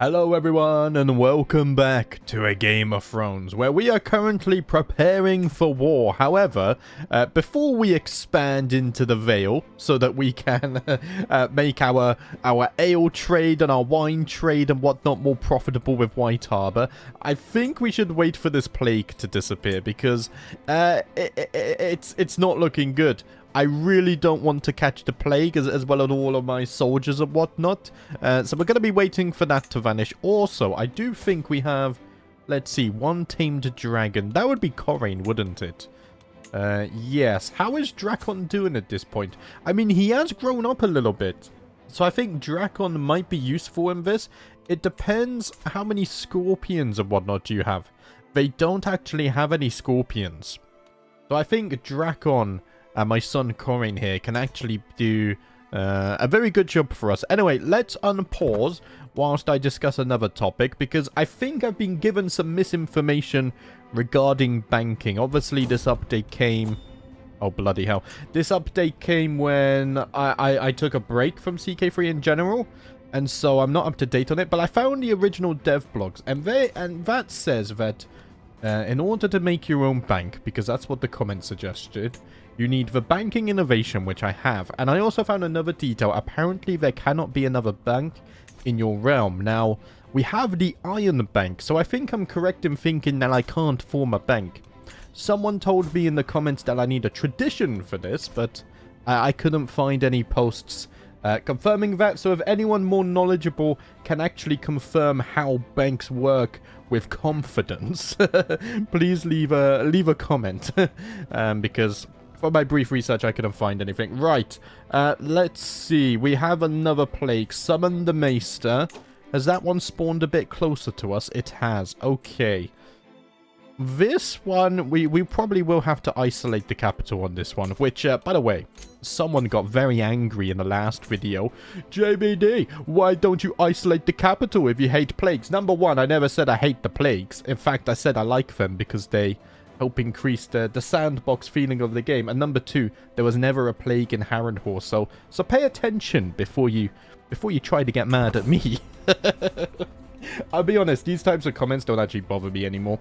Hello everyone and welcome back to a Game of Thrones where we are currently preparing for war. However, before we expand into the Vale so that we can make our ale trade and our wine trade and whatnot more profitable with White Harbor, I think we should wait for this plague to disappear because it's not looking good. I really don't want to catch the plague as well as all of my soldiers and whatnot. So we're going to be waiting for that to vanish. Also, I do think we have, let's see, one tamed dragon. That would be Corain, wouldn't it? Yes. How is Drakon doing at this point? I mean, he has grown up a little bit. So I think Drakon might be useful in this. It depends how many scorpions and whatnot you have. They don't actually have any scorpions. So I think Drakon... my son Corin here can actually do a very good job for us. Anyway, let's unpause whilst I discuss another topic, because I think I've been given some misinformation regarding banking. Obviously, this update came... Oh, bloody hell. This update came when I took a break from CK3 in general, and so I'm not up to date on it, but I found the original dev blogs, and that says that in order to make your own bank, because that's what the comment suggested, you need the banking innovation, which I have. And I also found another detail. Apparently, there cannot be another bank in your realm. Now, we have the Iron Bank, so I think I'm correct in thinking that I can't form a bank. Someone told me in the comments that I need a tradition for this, but I couldn't find any posts confirming that. So if anyone more knowledgeable can actually confirm how banks work with confidence, please leave a comment, because... For my brief research, I couldn't find anything. Right, let's see. We have another plague. Summon the Maester. Has that one spawned a bit closer to us? It has. Okay. This one, we probably will have to isolate the capital on this one. Which, by the way, someone got very angry in the last video. JBD, why don't you isolate the capital if you hate plagues? Number one, I never said I hate the plagues. In fact, I said I like them because they... help increase the sandbox feeling of the game. And number two, there was never a plague in Harrenhal, so pay attention before you try to get mad at me. I'll be honest, these types of comments don't actually bother me anymore.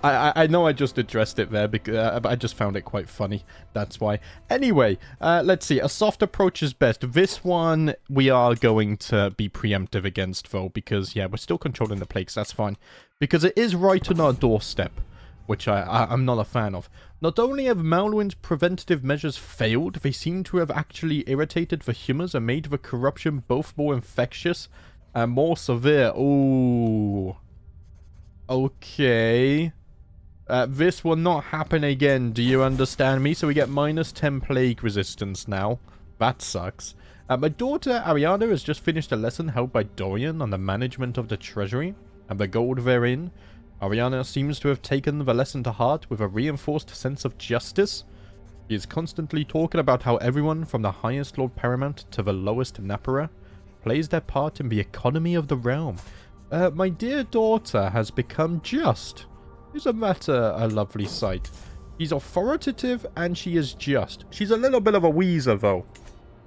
I know I just addressed it there, but I just found it quite funny. That's why. Anyway, let's see. A soft approach is best. This one we are going to be preemptive against, though, because, yeah, we're still controlling the plagues. That's fine. Because it is right on our doorstep, which I'm not a fan of. Not only have Maelwyn's preventative measures failed, they seem to have actually irritated the humors and made the corruption both more infectious and more severe. Ooh. Okay. This will not happen again, do you understand me? So we get minus 10 plague resistance now. That sucks. My daughter Ariana has just finished a lesson held by Dorian on the management of the treasury and the gold therein. Ariana seems to have taken the lesson to heart with a reinforced sense of justice. She is constantly talking about how everyone from the highest Lord Paramount to the lowest Napara plays their part in the economy of the realm. My dear daughter has become just. Isn't that a lovely sight? She's authoritative and she is just. She's a little bit of a wheezer, though.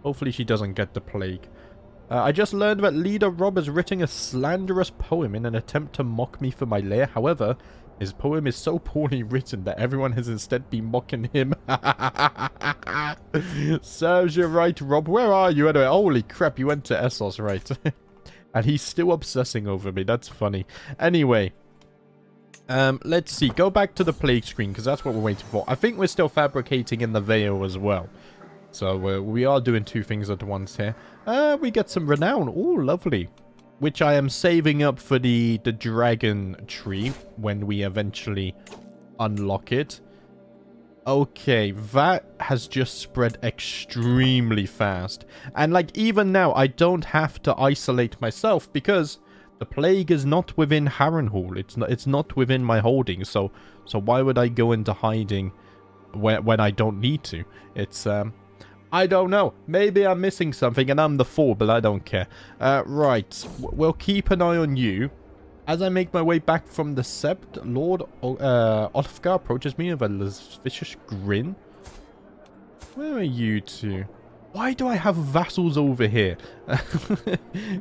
Hopefully she doesn't get the plague. I just learned that Leader Rob has written a slanderous poem in an attempt to mock me for my lair. However, his poem is so poorly written that everyone has instead been mocking him. Serves you right, Rob. Where are you anyway? Holy crap, you went to Essos, right? And he's still obsessing over me. That's funny. Anyway, let's see. Go back to the plague screen, because that's what we're waiting for. I think we're still fabricating in the Vale as well. So we are doing two things at once here. We get some renown. Oh, lovely. Which I am saving up for the dragon tree when we eventually unlock it. Okay, that has just spread extremely fast. And like even now, I don't have to isolate myself because the plague is not within Harrenhal. It's not within my holding. So why would I go into hiding when I don't need to? It's I don't know. Maybe I'm missing something and I'm the fool, but I don't care. Right. We'll keep an eye on you. As I make my way back from the Sept, Lord Olfgar approaches me with a vicious grin. Where are you two? Why do I have vassals over here?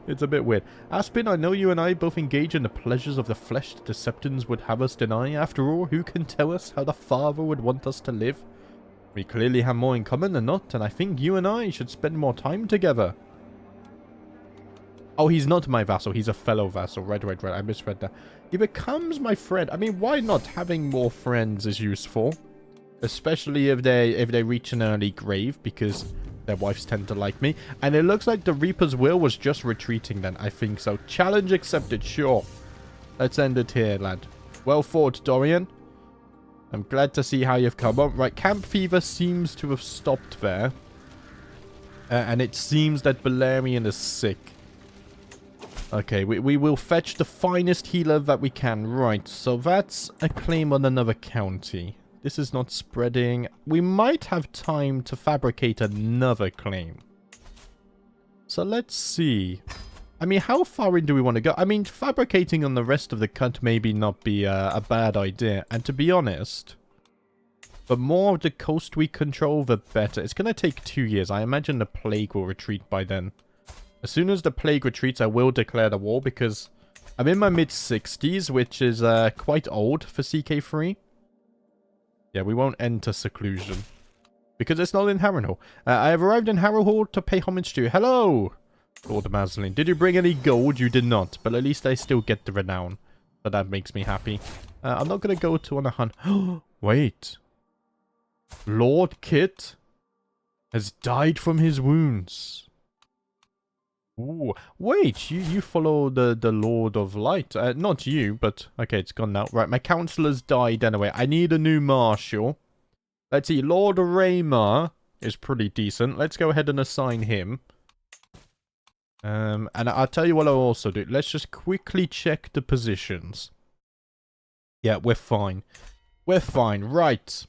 It's a bit weird. Aspin, I know you and I both engage in the pleasures of the flesh that the Septons would have us deny. After all, who can tell us how the Father would want us to live? We clearly have more in common than not, and I think you and I should spend more time together. Oh, he's not my vassal. He's a fellow vassal. Right. I misread that. He becomes my friend. I mean, why not? Having more friends is useful. Especially if they reach an early grave, because their wives tend to like me. And it looks like the Reaper's Will was just retreating then. I think so. Challenge accepted. Sure. Let's end it here, lad. Well fought, Dorian. I'm glad to see how you've come on. Right, Camp Fever seems to have stopped there. And it seems that Balerion is sick. Okay, we will fetch the finest healer that we can. Right, so that's a claim on another county. This is not spreading. We might have time to fabricate another claim. So let's see. I mean, how far in do we want to go? I mean, fabricating on the rest of the cut maybe not be a bad idea. And to be honest, the more of the coast we control, the better. It's going to take 2 years. I imagine the plague will retreat by then. As soon as the plague retreats, I will declare the war because I'm in my mid-60s, which is quite old for CK3. Yeah, we won't enter seclusion because it's not in Harrenhal. I have arrived in Harrenhal to pay homage to you. Hello, Lord Maslin. Did you bring any gold? You did not, but at least I still get the renown. So that makes me happy. I'm not going to go to on a hunt. Wait. Lord Kit has died from his wounds. Ooh, wait, you follow the Lord of Light. Not you, but... Okay, it's gone now. Right, my counselor's died anyway. I need a new marshal. Let's see, Lord Raymar is pretty decent. Let's go ahead and assign him. And I'll tell you what I'll also do. Let's just quickly check the positions. Yeah, we're fine. We're fine. Right.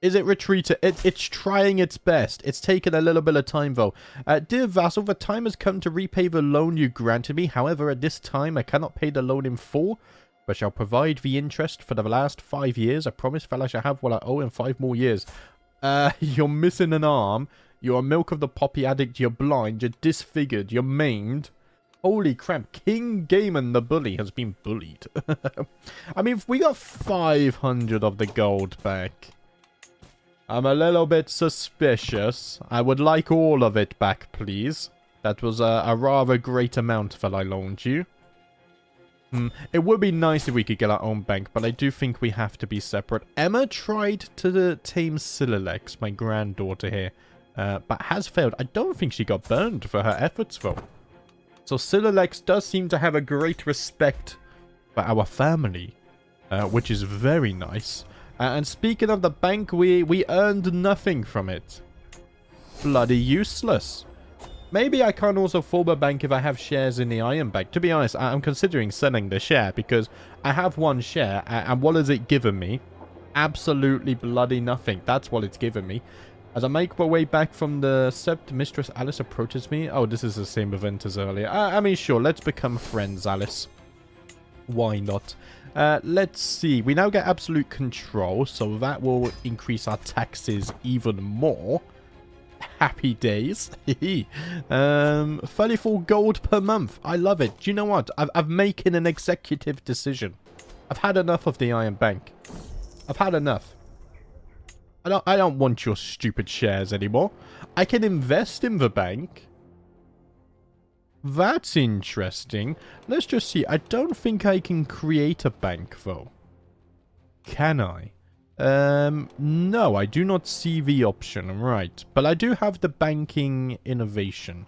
Is it retreated? It's trying its best. It's taken a little bit of time, though. Dear vassal, the time has come to repay the loan you granted me. However, at this time, I cannot pay the loan in full, but shall provide the interest for the last 5 years. I promise that I shall have what I owe in 5 more years. You're missing an arm. You're a milk of the poppy addict. You're blind. You're disfigured. You're maimed. Holy crap. King Gaiman the bully has been bullied. I mean, if we got 500 of the gold back, I'm a little bit suspicious. I would like all of it back, please. That was a rather great amount that I loaned you. It would be nice if we could get our own bank, but I do think we have to be separate. Emma tried to tame Sililex, my granddaughter here, but has failed. I don't think she got burned for her efforts, though. So Sililex does seem to have a great respect for our family, which is very nice. And speaking of the bank, we earned nothing from it. Bloody useless. Maybe I can't also form a bank if I have shares in the Iron Bank. To be honest, I'm considering selling the share because I have 1 share. And what has it given me? Absolutely bloody nothing. That's what it's given me. As I make my way back from the Sept, Mistress Alice approaches me. Oh, this is the same event as earlier. I mean, sure, let's become friends, Alice. Why not? Let's see. We now get absolute control, so that will increase our taxes even more. Happy days. 34 gold per month. I love it. Do you know what? I've making an executive decision. I've had enough of the Iron Bank. I've had enough. I don't want your stupid shares anymore. I can invest in the bank. That's interesting. Let's just see. I don't think I can create a bank, though. Can I? No, I do not see the option. Right. But I do have the banking innovation.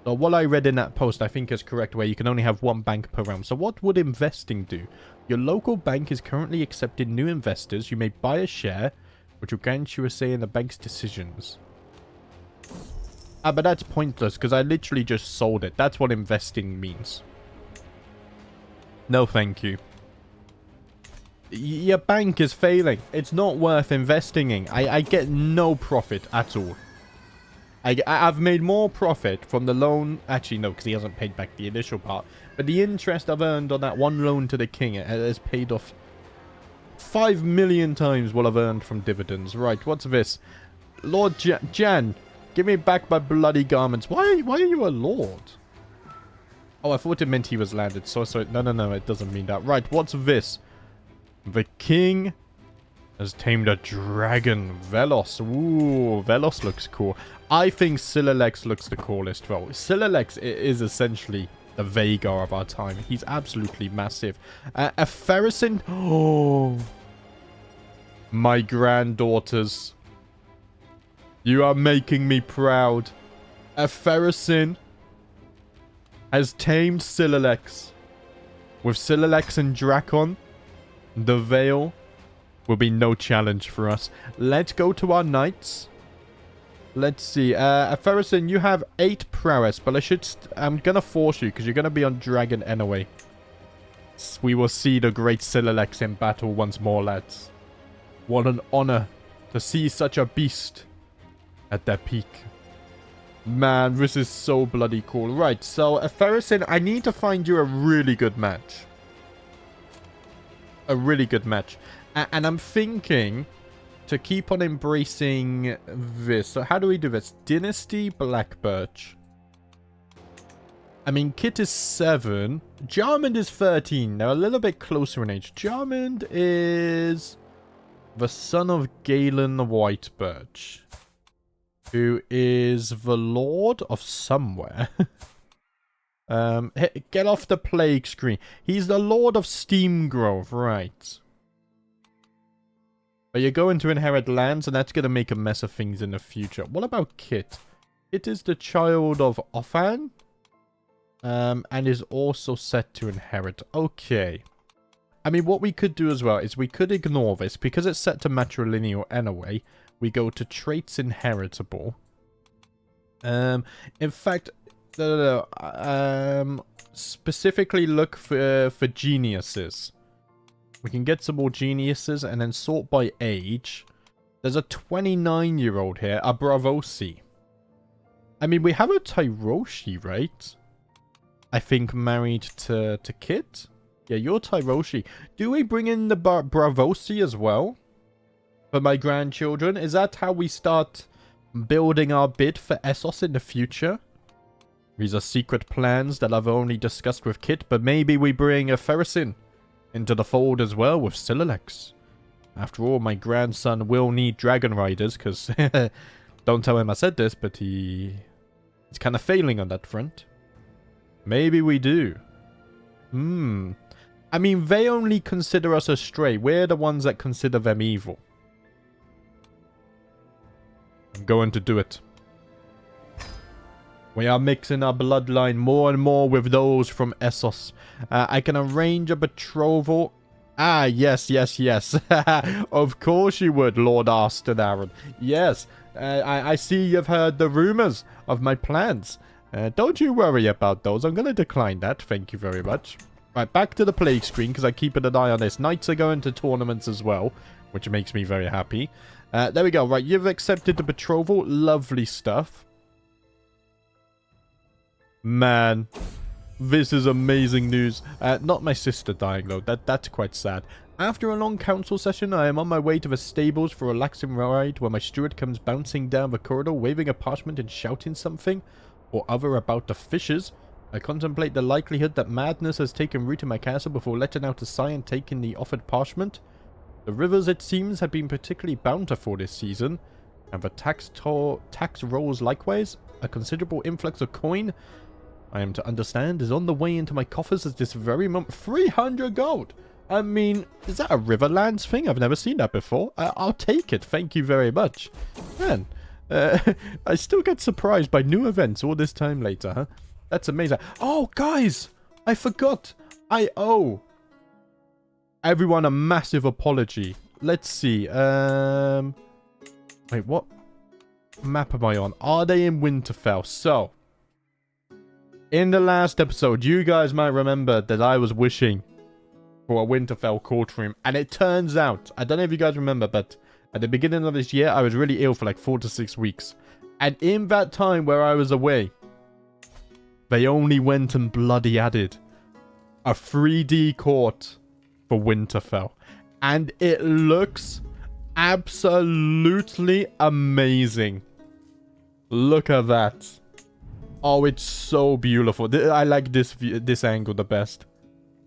So what I read in that post, I think is correct, where you can only have 1 bank per round. So what would investing do? Your local bank is currently accepting new investors. You may buy a share, which will grant you a say in the bank's decisions. But that's pointless, because I literally just sold it. That's what investing means. No, thank you. Your bank is failing. It's not worth investing in. I get no profit at all. I've made more profit from the loan. Actually, no, because he hasn't paid back the initial part. But the interest I've earned on that 1 loan to the king has paid off 5 million times what I've earned from dividends. Right, what's this? Lord Jan. Give me back my bloody garments. Why are you a lord? Oh, I thought it meant he was landed. So, no, it doesn't mean that. Right, what's this? The king has tamed a dragon. Velos. Ooh, Velos looks cool. I think Sililex looks the coolest, though. Sililex is essentially the Vega of our time. He's absolutely massive. A Ferricin. Oh. My granddaughters. You are making me proud. A Ferricin has tamed Sililex. With Sililex and Drakon, the Veil will be no challenge for us. Let's go to our knights. Let's see. Ferricin, you have 8 prowess, but I'm gonna force you because you're gonna be on dragon anyway. We will see the great Sililex in battle once more, lads. What an honor to see such a beast at their peak. Man, this is so bloody cool. Right, so Ferricin, I need to find you a really good match. A really good match. And I'm thinking to keep on embracing this. So how do we do this? Dynasty Blackbirch. I mean, Kit is 7. Jarmond is 13. They're a little bit closer in age. Jarmond is the son of Galen Whitebirch, who is the lord of somewhere. Get off the plague screen. He's the lord of Steamgrove, right. But you're going to inherit lands, and that's going to make a mess of things in the future. What about Kit? Kit is the child of Offan, and is also set to inherit. Okay. I mean, what we could do as well is we could ignore this. Because it's set to matrilineal anyway, we go to traits inheritable. In fact, specifically look for geniuses. We can get some more geniuses and then sort by age. There's a 29-year-old here, a Bravosi. I mean, we have a Tyroshi, right? I think married to Kit. Yeah, you're Tyroshi. Do we bring in the Bravosi as well? For my grandchildren? Is that how we start building our bid for Essos in the future? These are secret plans that I've only discussed with Kit, but maybe we bring a Ferricin into the fold as well with Sililex. After all, my grandson will need dragon riders, because don't tell him I said this, but he's kind of failing on that front. Maybe we do. I mean, they only consider us astray. We're the ones that consider them evil. I'm going to do it. We are mixing our bloodline more and more with those from Essos. I can arrange a betrothal. Ah, yes. Of course you would, Lord Arston Aaron. Yes, I see you've heard the rumors of my plans. Don't you worry about those. I'm going to decline that. Thank you very much. Right, back to the plague screen, because I keep an eye on this. Knights are going to tournaments as well, which makes me very happy. There we go. Right, you've accepted the betrothal. Lovely stuff. Man, this is amazing news. Not my sister dying, though. That's quite sad. After a long council session, I am on my way to the stables for a relaxing ride where my steward comes bouncing down the corridor, waving a parchment and shouting something or other about the fishes. I contemplate the likelihood that madness has taken root in my castle before letting out a sigh and taking the offered parchment. The rivers, it seems, have been particularly bountiful this season, and the tax rolls likewise. A considerable influx of coin, I am to understand, is on the way into my coffers at this very moment. 300 gold! I mean, is that a Riverlands thing? I've never seen that before. I'll take it, thank you very much. Man, I still get surprised by new events all this time later, huh? That's amazing. Oh, guys! I forgot! I owe everyone a massive apology. Let's see. Wait, what map am I on? Are they in Winterfell? So, in the last episode, you guys might remember that I was wishing for a Winterfell courtroom. And it turns out, I don't know if you guys remember, but at the beginning of this year, I was really ill for like 4 to 6 weeks. And in that time where I was away, they only went and bloody added a 3D court for Winterfell. And it looks absolutely amazing. Look at that. Oh, it's so beautiful. I like this angle the best.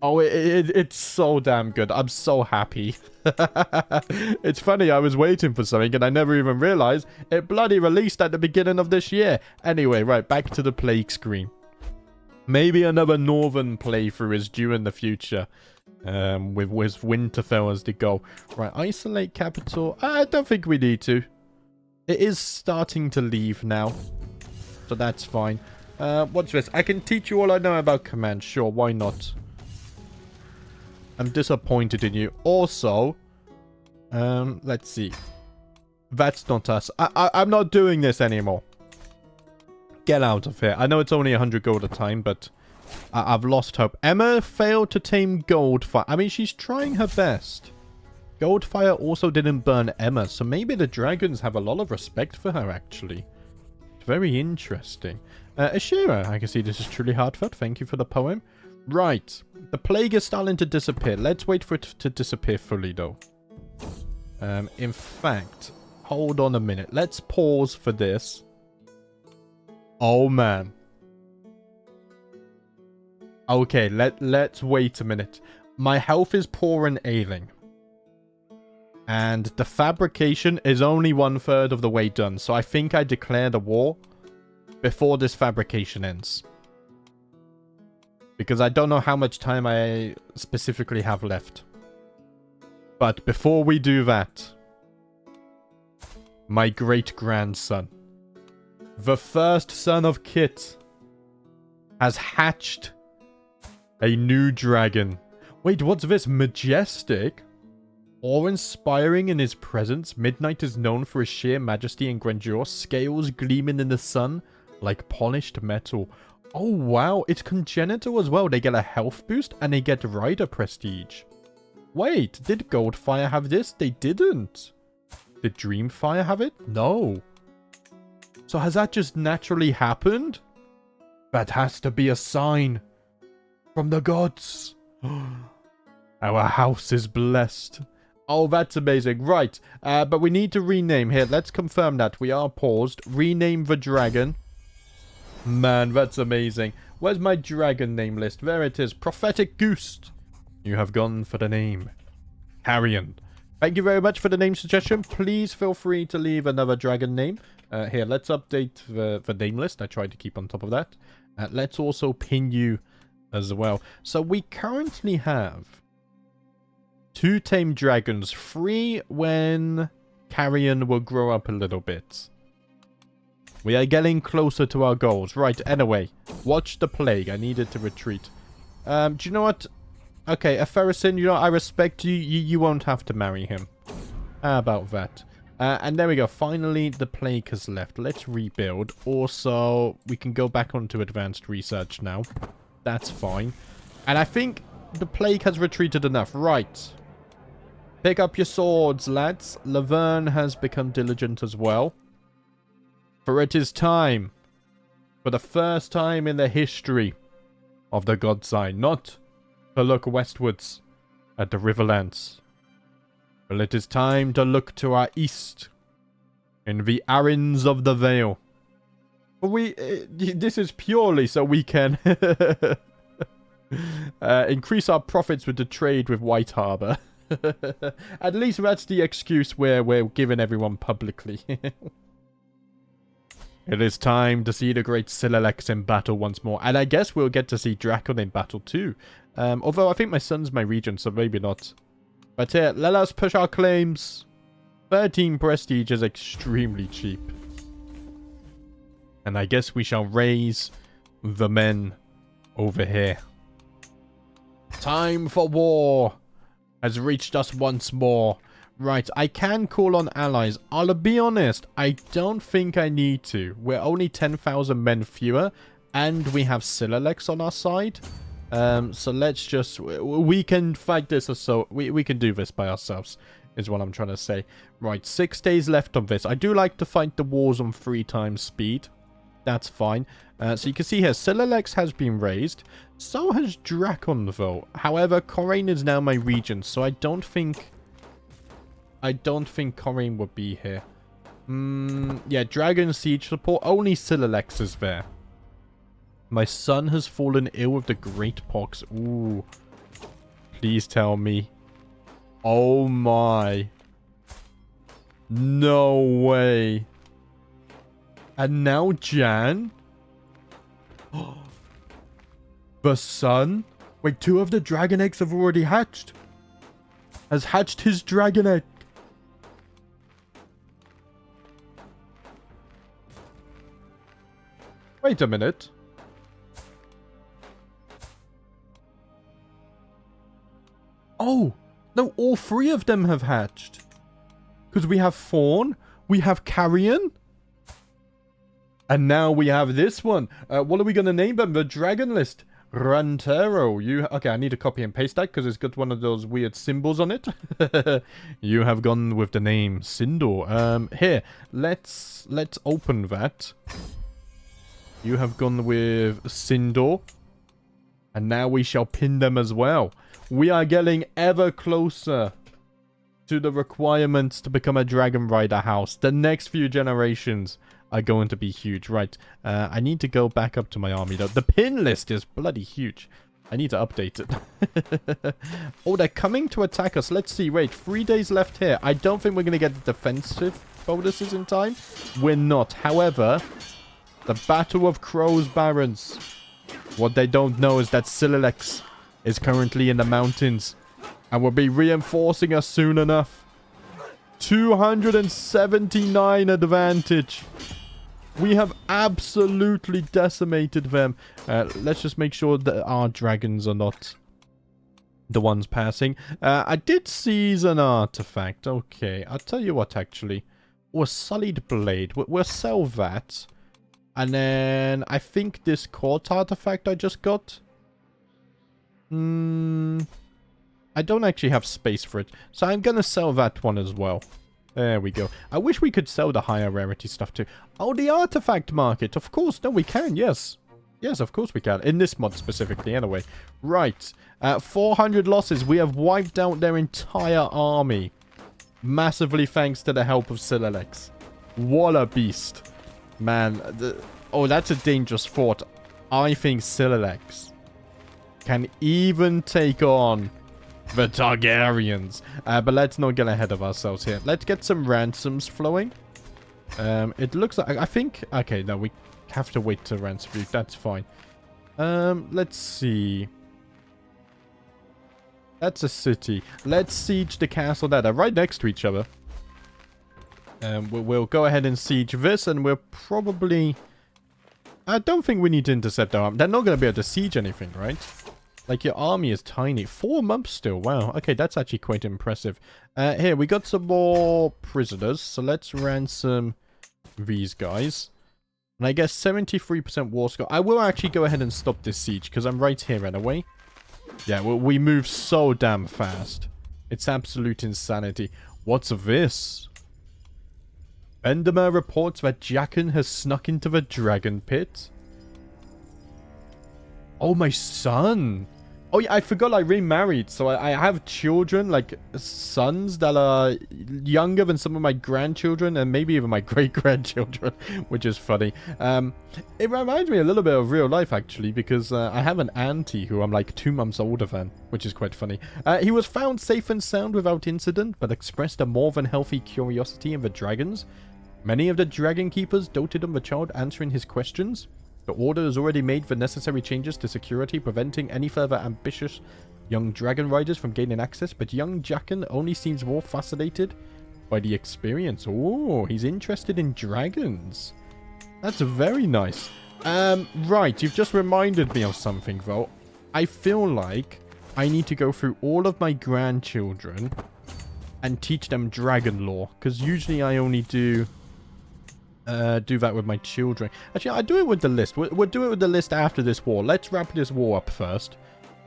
Oh, it's so damn good. I'm so happy. It's funny, I was waiting for something and I never even realized it bloody released at the beginning of this year. Anyway, right, back to the plague screen. Maybe another northern playthrough is due in the future. With Winterfell as the goal. Right, isolate capital. I don't think we need to. It is starting to leave now. So that's fine. What's this? I can teach you all I know about commands. Sure, why not? I'm disappointed in you. Also, let's see. That's not us. I'm not doing this anymore. Get out of here. I know it's only 100 gold a time, but I've lost hope. Emma failed to tame Goldfire. I mean, she's trying her best. Goldfire also didn't burn Emma, so maybe the dragons have a lot of respect for her, actually. Very interesting. Ashira, I can see this is truly heartfelt. Thank you for the poem. Right. The plague is starting to disappear. Let's wait for it to disappear fully, though. In fact, hold on a minute. Let's pause for this. Oh, man. Okay, let's wait a minute. My health is poor and ailing. And the fabrication is only 1/3 of the way done. So I think I declare the war before this fabrication ends. Because I don't know how much time I specifically have left. But before we do that, my great-grandson, the first son of Kit, has hatched a new dragon. Wait, what's this? Majestic? Awe-inspiring in his presence, Midnight is known for his sheer majesty and grandeur, scales gleaming in the sun like polished metal. Oh wow, it's congenital as well. They get a health boost and they get rider prestige. Wait, did Goldfire have this? They didn't. Did Dreamfire have it? No. So has that just naturally happened? That has to be a sign from the gods. Our house is blessed. Oh, that's amazing. Right, but we need to rename here. Let's confirm that. We are paused. Rename the dragon. Man, that's amazing. Where's my dragon name list? There it is. Prophetic Goose. You have gone for the name. Carrion. Thank you very much for the name suggestion. Please feel free to leave another dragon name. Here, let's update the name list. I tried to keep on top of that. Let's also pin you as well. So we currently have 2 tame dragons. 3 when Carrion will grow up a little bit. We are getting closer to our goals. Right, anyway. Watch the plague. I needed to retreat. Do you know what? Okay, Afericin, you know, I respect you. You won't have to marry him. How about that? And there we go. Finally, the plague has left. Let's rebuild. Also, we can go back onto advanced research now. That's fine. And I think the plague has retreated enough. Right. Pick up your swords, lads. Laverne has become diligent as well. For it is time, for the first time in the history of the God's Eye, not to look westwards at the Riverlands, but it is time to look to our east in the Arrens of the Vale. This is purely so we can increase our profits with the trade with White Harbor. At least that's the excuse we're giving everyone publicly. It is time to see the great Silalex in battle once more. And I guess we'll get to see Drakon in battle too. Although I think my son's my regent, so maybe not. But here, let us push our claims. 13 prestige is extremely cheap. And I guess we shall raise the men over here. Time for war has reached us once more. Right, I can call on allies. I'll be honest, I don't think I need to. We're only 10,000 men fewer, and we have Silalex on our side. So let's just... We can fight this, so we can do this by ourselves, is what I'm trying to say. Right, 6 days left on this. I do like to fight the wars on 3 times speed. That's fine. So you can see here, Silalex has been raised. So has Drakon, though. However, Corain is now my regent, so I don't think Corain would be here. Yeah, Dragon Siege support. Only Silex is there. My son has fallen ill with the Great Pox. Ooh. Please tell me. Oh my. No way. And now Jan? The son? Wait, 2 of the dragon eggs have already hatched. Has hatched his dragon egg. Wait a minute. Oh, no, all 3 of them have hatched. Because we have Fawn, we have Carrion, and now we have this one. What are we going to name them? The Dragon List. Rantero. Okay, I need to copy and paste that because it's got one of those weird symbols on it. You have gone with the name Sindor. Here, let's open that. You have gone with Sindor. And now we shall pin them as well. We are getting ever closer to the requirements to become a Dragon Rider house. The next few generations are going to be huge. Right, I need to go back up to my army though. The pin list is bloody huge. I need to update it. Oh, they're coming to attack us. Let's see. Wait, 3 days left here. I don't think we're going to get the defensive bonuses in time. We're not. However, the Battle of Crow's Barons. What they don't know is that Silex is currently in the mountains and will be reinforcing us soon enough. 279 advantage. We have absolutely decimated them. Let's just make sure that our dragons are not the ones passing. I did seize an artifact. Okay, I'll tell you what, actually. Or Sullied Blade. We'll sell that. And then I think this court artifact I just got. I don't actually have space for it. So I'm going to sell that one as well. There we go. I wish we could sell the higher rarity stuff too. Oh, the artifact market. Of course. No, we can. Yes. Yes, of course we can. In this mod specifically, anyway. Right. 400 losses. We have wiped out their entire army. Massively thanks to the help of Silex. What a beast. Man. Oh, that's a dangerous fort. I think Silex can even take on the Targaryens. But let's not get ahead of ourselves here. Let's get some ransoms flowing. It looks like... I think... Okay, no, we have to wait to ransom you. That's fine. Let's see. That's a city. Let's siege the castle there. They're right next to each other. We'll go ahead and siege this, and we'll probably... I don't think we need to intercept our army. They're not going to be able to siege anything, right? Like, your army is tiny. 4 months still. Wow. Okay, that's actually quite impressive. Here, we got some more prisoners. So let's ransom these guys. And I guess 73% war score. I will actually go ahead and stop this siege, because I'm right here anyway. Yeah, well, we move so damn fast. It's absolute insanity. What's this? Bendemer reports that Jaqen has snuck into the dragon pit. Oh, my son. Oh, yeah, I forgot I remarried. So I have children, like sons that are younger than some of my grandchildren and maybe even my great-grandchildren, which is funny. It reminds me a little bit of real life, actually, because I have an auntie who I'm like 2 months older than, which is quite funny. He was found safe and sound without incident, but expressed a more than healthy curiosity in the dragons. Many of the dragon keepers doted on the child answering his questions. The Order has already made the necessary changes to security, preventing any further ambitious young dragon riders from gaining access, but young Jaqen only seems more fascinated by the experience. Oh, he's interested in dragons. That's very nice. Right, you've just reminded me of something, though. I feel like I need to go through all of my grandchildren and teach them dragon lore, because usually I only do that with my children. Actually, I do it with the list. We'll do it with the list after this war. Let's wrap this war up first,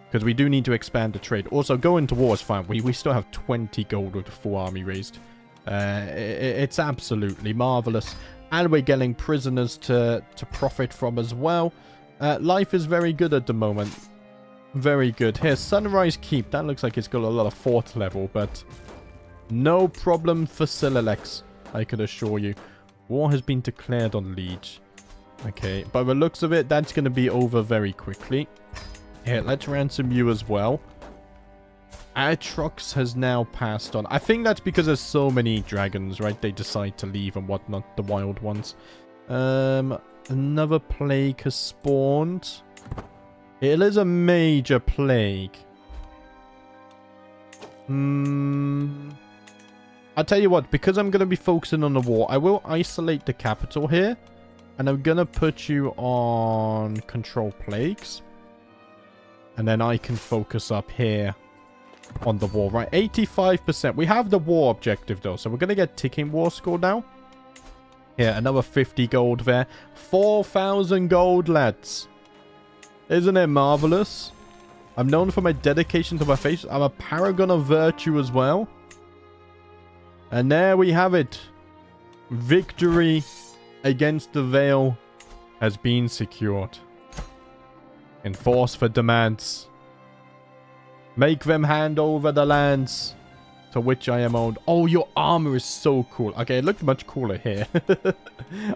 because we do need to expand the trade. Also, going to war is fine. We still have 20 gold with the full army raised. It's absolutely marvelous. And we're getting prisoners to profit from as well. Life is very good at the moment. Very good. Here's Sunrise Keep. That looks like it's got a lot of fort level, but no problem for Silex, I can assure you. War has been declared on Liege. Okay, by the looks of it, that's going to be over very quickly. Here, let's ransom you as well. Atrox has now passed on. I think that's because there's so many dragons, right? They decide to leave and whatnot, the wild ones. Another plague has spawned. It is a major plague. I'll tell you what, because I'm going to be focusing on the war, I will isolate the capital here. And I'm going to put you on control plagues. And then I can focus up here on the war, right? 85%. We have the war objective, though. So we're going to get ticking war score now. Here, another 50 gold there. 4,000 gold, lads. Isn't it marvelous? I'm known for my dedication to my faith. I'm a paragon of virtue as well. And there we have it. Victory against the Veil has been secured. Enforce the demands. Make them hand over the lands to which I am owned. Oh, your armor is so cool. Okay, it looked much cooler here.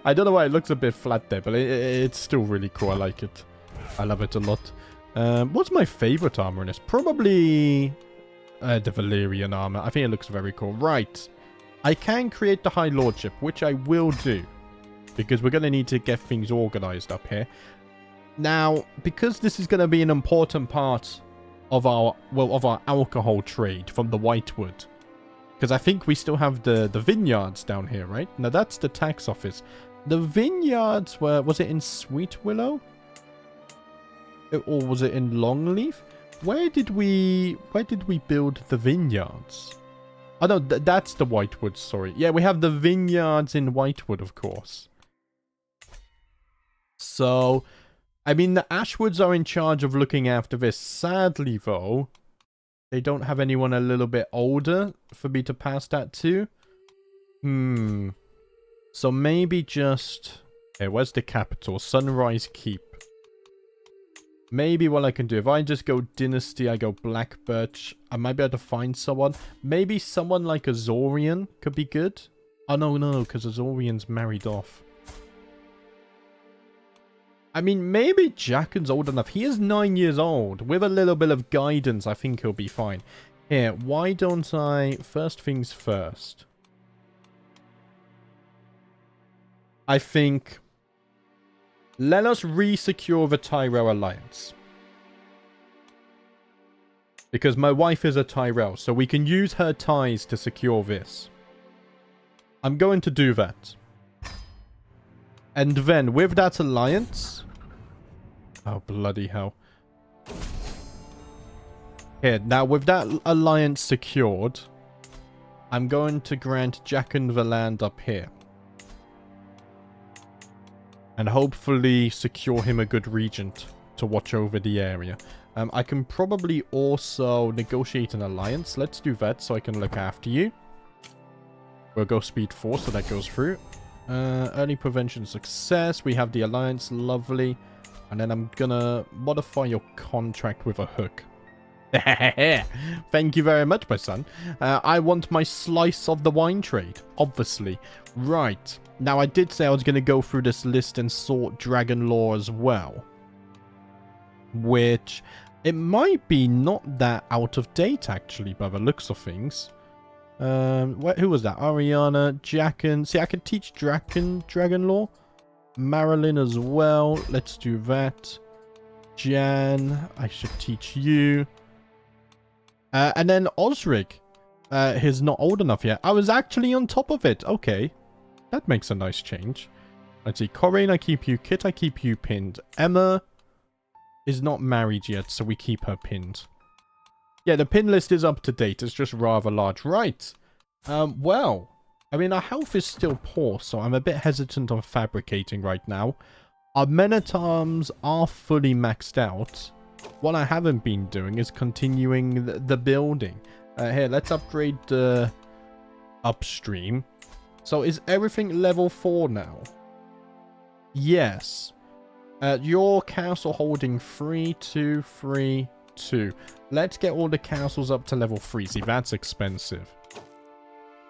I don't know why it looks a bit flat there, but it's still really cool. I like it. I love it a lot. What's my favorite armor in this? Probably the Valyrian armor. I think it looks very cool. Right. I can create the High Lordship, which I will do. Because we're going to need to get things organized up here. Now, because this is going to be an important part of our alcohol trade from the Whitewood. Because I think we still have the vineyards down here, right? Now, that's the tax office. The vineyards were... Was it in Sweet Willow? Or was it in Longleaf? Where did we build the vineyards? Oh, no, that's the Whitewood, sorry. Yeah, we have the vineyards in Whitewood, of course. So, I mean, the Ashwoods are in charge of looking after this. Sadly, though, they don't have anyone a little bit older for me to pass that to. So maybe just... Okay, where's the capital? Sunrise Keep. Maybe what I can do, if I just go Dynasty, I go Blackbirch, I might be able to find someone. Maybe someone like Azorian could be good. Oh, no, because Azorian's married off. I mean, maybe Jacken's old enough. He is 9 years old. With a little bit of guidance, I think he'll be fine. Here, why don't I... First things first. I think... Let us re-secure the Tyrell Alliance. Because my wife is a Tyrell, so we can use her ties to secure this. I'm going to do that. And then, with that alliance... Oh, bloody hell. Here, now with that alliance secured, I'm going to grant Jacken the land up here. And hopefully secure him a good regent to watch over the area. I can probably also negotiate an alliance. Let's do that so I can look after you. We'll go speed 4 so that goes through. Early prevention success. We have the alliance. Lovely. And then I'm gonna modify your contract with a hook. Thank you very much, my son. I want my slice of the wine trade. Obviously. Right. Now, I did say I was going to go through this list and sort dragon law as well. Which, it might be not that out of date, actually, by the looks of things. Who was that? Ariana, Jacken. See, I could teach dragon law. Marilyn as well. Let's do that. Jan, I should teach you. And then Osric. He's not old enough yet. I was actually on top of it. Okay. That makes a nice change. Let's see. Corinne, I keep you. Kit, I keep you pinned. Emma is not married yet, so we keep her pinned. Yeah, the pin list is up to date. It's just rather large. Right. Well, I mean, our health is still poor, so I'm a bit hesitant on fabricating right now. Our men-at-arms are fully maxed out. What I haven't been doing is continuing the building. Here, let's upgrade the upstream. So is everything level 4 now? Yes. Your castle holding 3, 2, 3, 2. Let's get all the castles up to level 3. See, that's expensive.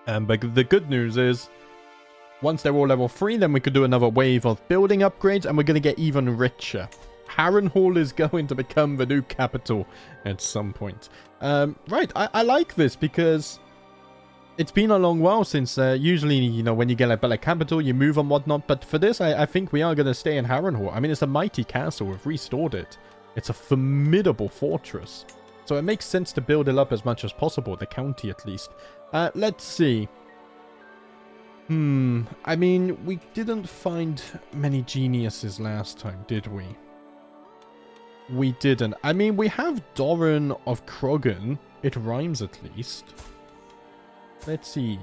But the good news is Once they're all level 3, then we could do another wave of building upgrades, and we're going to get even richer. Harrenhal is going to become the new capital at some point. Right, I like this because it's been a long while since, usually, you know, when you get a better capital, you move and whatnot. But for this, I think we are going to stay in Harrenhal. I mean, it's a mighty castle. We've restored it. It's a formidable fortress. So it makes sense to build it up as much as possible, the county at least. Let's see. I mean, we didn't find many geniuses last time, did we? We didn't. I mean, we have Doran of Krogan. It rhymes at least. Let's see.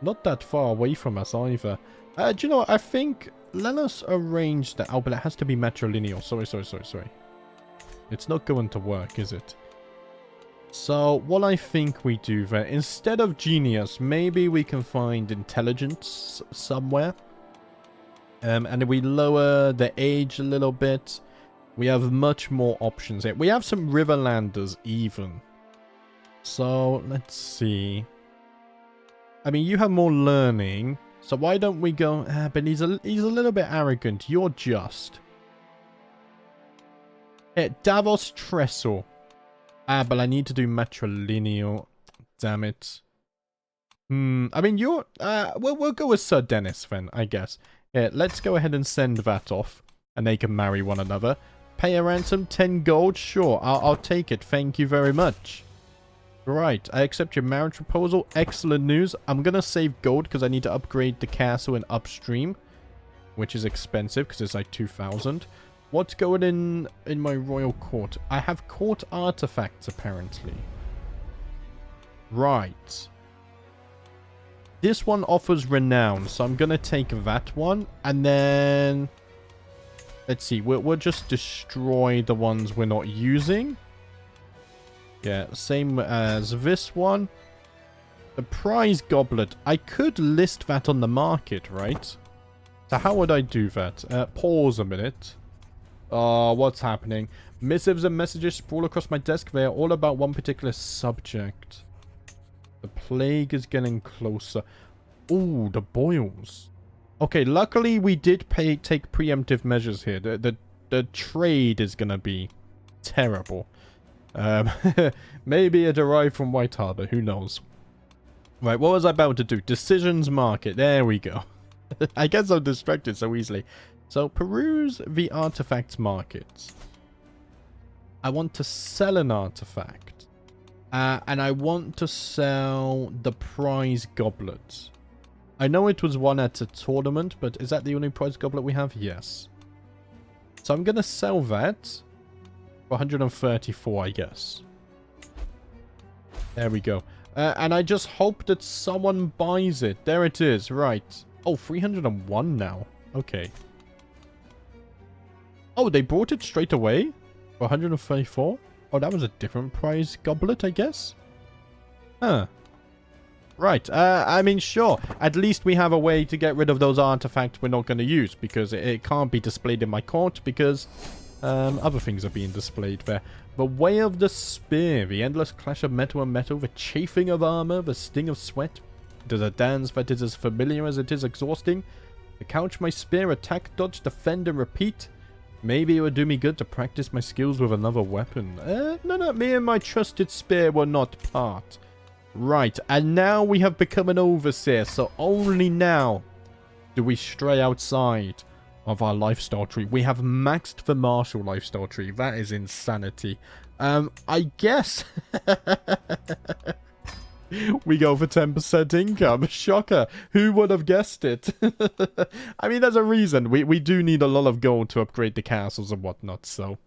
Not that far away from us either. Do you know what? I think let us arrange that. Oh, but it has to be matrilineal. Sorry. It's not going to work, is it? So, what I think we do there, instead of genius, maybe we can find intelligence somewhere. And if we lower the age a little bit, we have much more options here. We have some Riverlanders even. So, let's see. I mean, you have more learning. So why don't we go... but he's a little bit arrogant. You're just. Davos Trestle. But I need to do matrilineal. Damn it. I mean, you're... we'll go with Sir Dennis then, I guess. Yeah, let's go ahead and send that off. And they can marry one another. Pay a ransom, 10 gold? Sure, I'll take it. Thank you very much. Right, I accept your marriage proposal. Excellent news. I'm going to save gold because I need to upgrade the castle in upstream. Which is expensive because it's like 2,000. What's going in my royal court? I have court artifacts apparently. Right. This one offers renown, so I'm going to take that one. And then... let's see, we'll just destroy the ones we're not using. Yeah, same as this one. The prize goblet. I could list that on the market, right? So how would I do that? Pause a minute. What's happening? Missives and messages sprawl across my desk. They are all about one particular subject. The plague is getting closer. Ooh, the boils. Okay, luckily we did take preemptive measures here. The trade is going to be terrible. Maybe it arrived from White Harbor. Who knows? Right, what was I about to do? Decisions market. There we go. I guess I'm distracted so easily. So, peruse the artifacts market. I want to sell an artifact. And I want to sell the prize goblet. I know it was won at a tournament, but is that the only prize goblet we have? Yes. So I'm going to sell that for 134, I guess. There we go. And I just hope that someone buys it. There it is. Right. Oh, 301 now. Okay. Oh, they brought it straight away? For 134? Oh, that was a different prize goblet, I guess? Huh. Right. I mean, sure. At least we have a way to get rid of those artifacts we're not going to use. Because it can't be displayed in my court. Because other things are being displayed there. The way of the spear. The endless clash of metal and metal. The chafing of armor. The sting of sweat. It is a dance that is as familiar as it is exhausting. To couch my spear, attack, dodge, defend, and repeat. Maybe it would do me good to practice my skills with another weapon. No, me and my trusted spear were not part. Right, and now we have become an overseer, so only now do we stray outside of our lifestyle tree. We have maxed the martial lifestyle tree. That is insanity. I guess... we go for 10% income. Shocker. Who would have guessed it? I mean, there's a reason. We do need a lot of gold to upgrade the castles and whatnot, so...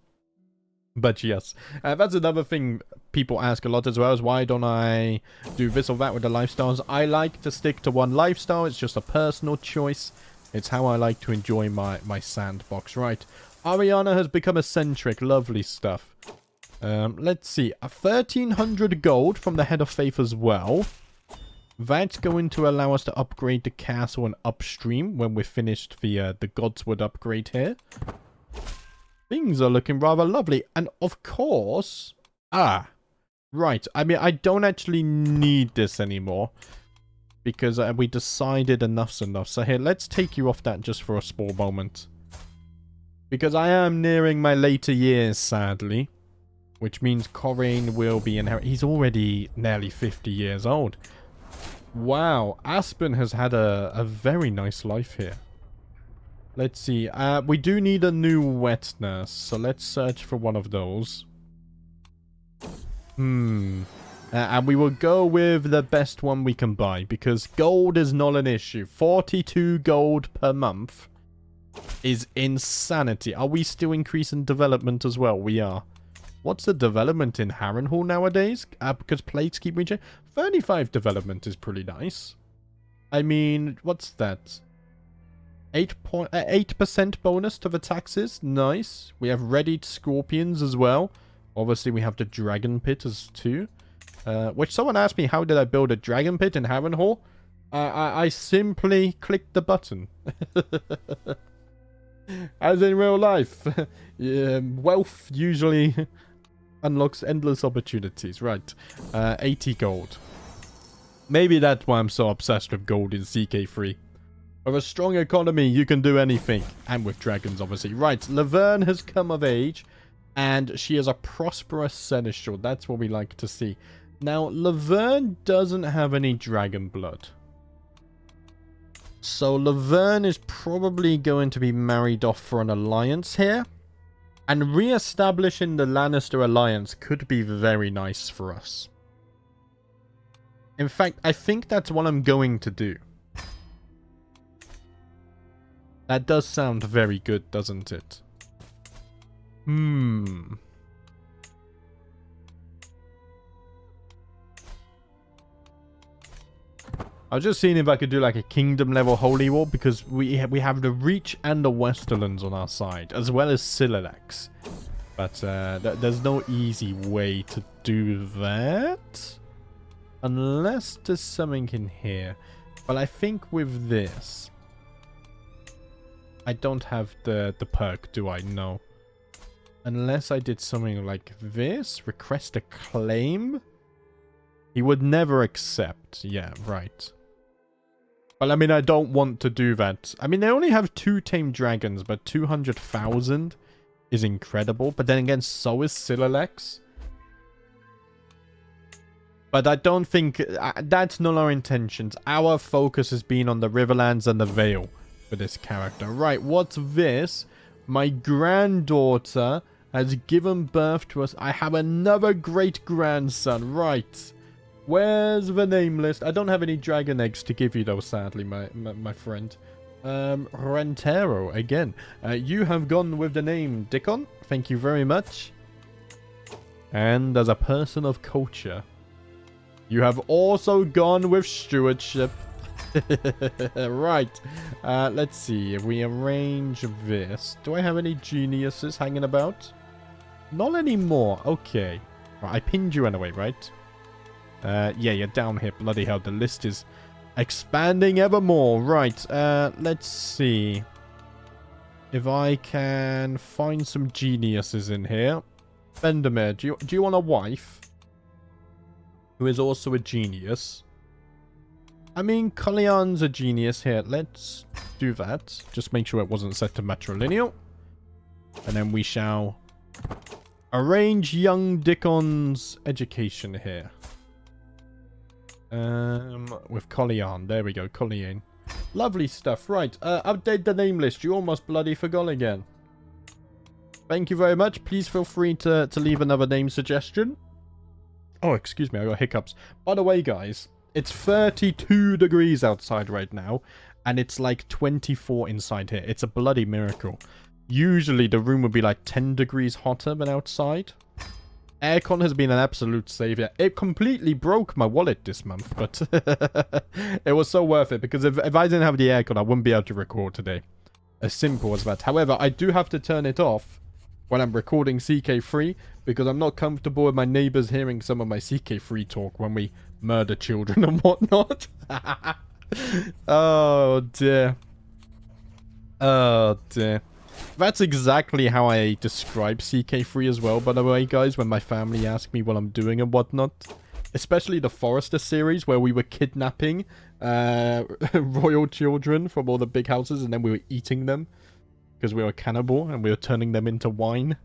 But yes, that's another thing people ask a lot as well, is why don't I do this or that with the lifestyles? I like to stick to one lifestyle. It's just a personal choice. It's how I like to enjoy my sandbox. Right. Ariana has become eccentric. Lovely stuff. Let's see. 1,300 gold from the Head of Faith as well. That's going to allow us to upgrade the castle and upstream when we're finished the Godswood upgrade here. Things are looking rather lovely. And of course... right. I mean, I don't actually need this anymore. because we decided enough's enough. So here, let's take you off that just for a small moment. Because I am nearing my later years, sadly. Which means Corain will be inherited. He's already nearly 50 years old. Wow, Aspen has had a very nice life here. Let's see. We do need a new wet nurse, so let's search for one of those. And we will go with the best one we can buy, because gold is not an issue. 42 gold per month is insanity. Are we still increasing development as well? We are. What's the development in Harrenhal nowadays? Because plates keep reaching. 35 development is pretty nice. I mean, what's that? 8% bonus to the taxes. Nice. We have readied scorpions as well. Obviously, we have the dragon pit as too. Which someone asked me, how did I build a dragon pit in Harrenhal? I simply clicked the button. As in real life. Wealth usually unlocks endless opportunities. Right. 80 gold. Maybe that's why I'm so obsessed with gold in CK3. With a strong economy, you can do anything. And with dragons, obviously. Right. Laverne has come of age. And she is a prosperous seneschal. That's what we like to see. Now, Laverne doesn't have any dragon blood. So, Laverne is probably going to be married off for an alliance here. And re-establishing the Lannister alliance could be very nice for us. In fact, I think that's what I'm going to do. That does sound very good, doesn't it? I was just seeing if I could do like a kingdom level holy war, because we have the Reach and the Westerlands on our side, as well as Silex. But there's no easy way to do that. Unless there's something in here. But I think with this, I don't have the perk, do I? No. Unless I did something like this. Request a claim. He would never accept. Yeah, right. Well, I mean, I don't want to do that. I mean, they only have 2 tamed dragons, but 200,000 is incredible. But then again, so is Silex. But I don't think... that's not our intentions. Our focus has been on the Riverlands and the Vale for this character. Right, what's this? My granddaughter has given birth to us. I have another great-grandson. Right. Where's the name list? I don't have any dragon eggs to give you, though, sadly, my friend. Rentero, again. You have gone with the name Dickon. Thank you very much. And as a person of culture, you have also gone with stewardship. Right. Let's see. If we arrange this. Do I have any geniuses hanging about? Not anymore. Okay. Right, I pinned you anyway, right? Yeah, you're down here. Bloody hell, the list is expanding ever more. Right, let's see. If I can find some geniuses in here. Bendemeer, do you want a wife? Who is also a genius? I mean, Kalyan's a genius here. Let's do that. Just make sure it wasn't set to matrilineal. And then we shall arrange young Dickon's education here. With Kalyan. There we go, Kalyan. Lovely stuff. Right, update the name list. You almost bloody forgot again. Thank you very much. Please feel free to leave another name suggestion. Oh, excuse me, I got hiccups. By the way, guys, it's 32 degrees outside right now, and it's like 24 inside here. It's a bloody miracle. Usually, the room would be like 10 degrees hotter than outside. Aircon has been an absolute savior. It completely broke my wallet this month, but it was so worth it, because if I didn't have the aircon, I wouldn't be able to record today. As simple as that. However, I do have to turn it off when I'm recording CK3, because I'm not comfortable with my neighbors hearing some of my CK3 talk when we murder children and whatnot. Oh, dear. Oh, dear. That's exactly how I describe CK3 as well, by the way, guys, when my family ask me what I'm doing and whatnot. especially the Forester series where we were kidnapping royal children from all the big houses and then we were eating them because we were cannibal and we were turning them into wine.